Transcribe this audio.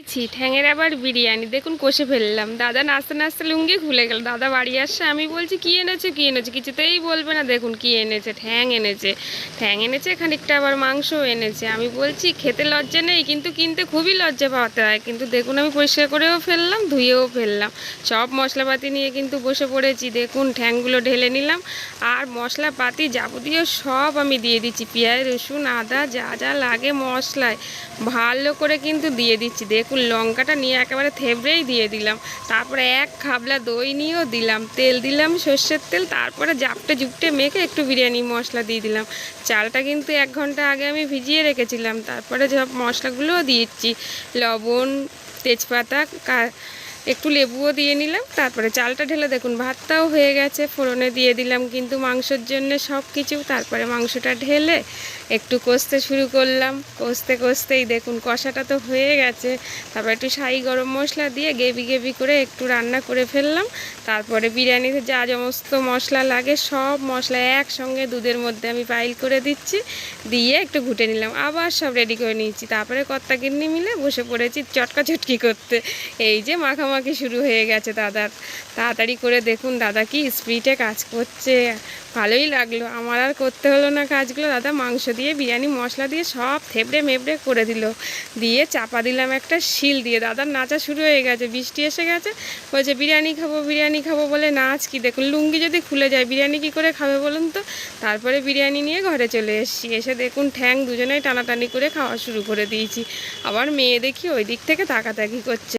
ঠ্যাঙের আবার বিরিয়ানি দেখুন কষে ফেললাম। দাদা নাচতে নাচতে লুঙ্গি খুলে গেল। দাদা বাড়ি আসছে, আমি বলছি কি এনেছে কি এনেছে, কিছুতেই বলবে না। দেখুন কি এনেছে, ঠ্যাং এনেছে খানিকটা, আবার মাংস এনেছে। আমি বলছি খেতে লজ্জা নেই, কিন্তু কিনতে খুবই লজ্জা পাওয়াতে হয়। কিন্তু দেখুন আমি পরিষ্কার করেও ফেললাম, ধুয়েও ফেললাম, সব মশলাপাতি নিয়ে কিন্তু বসে পড়েছি। দেখুন ঠ্যাংগুলো ঢেলে নিলাম, আর মশলাপাতি যাবতীয় সব আমি দিয়ে দিচ্ছি। পেঁয়াজ রসুন আদা যা যা লাগে মশলায় ভালো করে কিন্তু দিয়ে দিচ্ছি। দেখুন লঙ্কাটা নিয়ে একেবারে থেবড়েই দিয়ে দিলাম। তারপরে এক খাবলা দই নিয়েও দিলাম, তেল দিলাম সর্ষের তেল। তারপরে জাপটে জুপটে মেখে একটু বিরিয়ানি মশলা দিয়ে দিলাম। চালটা কিন্তু 1 ঘন্টা আগে আমি ভিজিয়ে রেখেছিলাম। তারপরে সব মশলাগুলোও দিয়েছি, লবণ, তেজপাতা, একটু লেবুও দিয়ে নিলাম। তারপরে চালটা ঢেলে দেখুন ভাতটাও হয়ে গেছে, ফোড়নে দিয়ে দিলাম কিন্তু মাংসের জন্য সব কিছু। তারপরে মাংসটা ঢেলে একটু কষতে শুরু করলাম। কষতে কষতেই দেখুন কষাটা তো হয়ে গেছে। তারপর একটু শাহি গরম মশলা দিয়ে গেবি গেবি করে একটু রান্না করে ফেললাম। তারপরে বিরিয়ানিতে যা সমস্ত মশলা লাগে সব মশলা একসঙ্গে দুধের মধ্যে আমি পাইল করে দিচ্ছি, দিয়ে একটু ঘুটে নিলাম। আবার সব রেডি করে নিয়েছি। তারপরে কর্তা গিন্নি মিলে বসে পড়েছি চটকা চটকি করতে। এই যে মাখামাখি শুরু হয়ে গেছে দাদার। তাড়াতাড়ি করে দেখুন দাদা কি স্পিডে কাজ করছে, ভালোই লাগলো। আমার আর করতে হলো না কাজগুলো। দাদা মাংস দিয়ে বিরিয়ানি মশলা দিয়ে সব থেবড়ে মেবড়ে করে দিল। দিয়ে চাপা দিলাম একটা শিল দিয়ে। দাদার নাচা শুরু হয়ে গেছে, বৃষ্টি এসে গেছে, বলছে বিরিয়ানি খাবো বলে নাচ। কি দেখুন লুঙ্গি যদি খুলে যায় বিরিয়ানি কি করে খাবে বলুন তো। তারপরে বিরিয়ানি নিয়ে ঘরে চলে এসেছি। এসে দেখুন ঠ্যাং দুজনেই টানাটানি করে খাওয়া শুরু করে দিয়েছি। আবার মেয়ে দেখি ওই দিক থেকে তাকাতাকি করছে।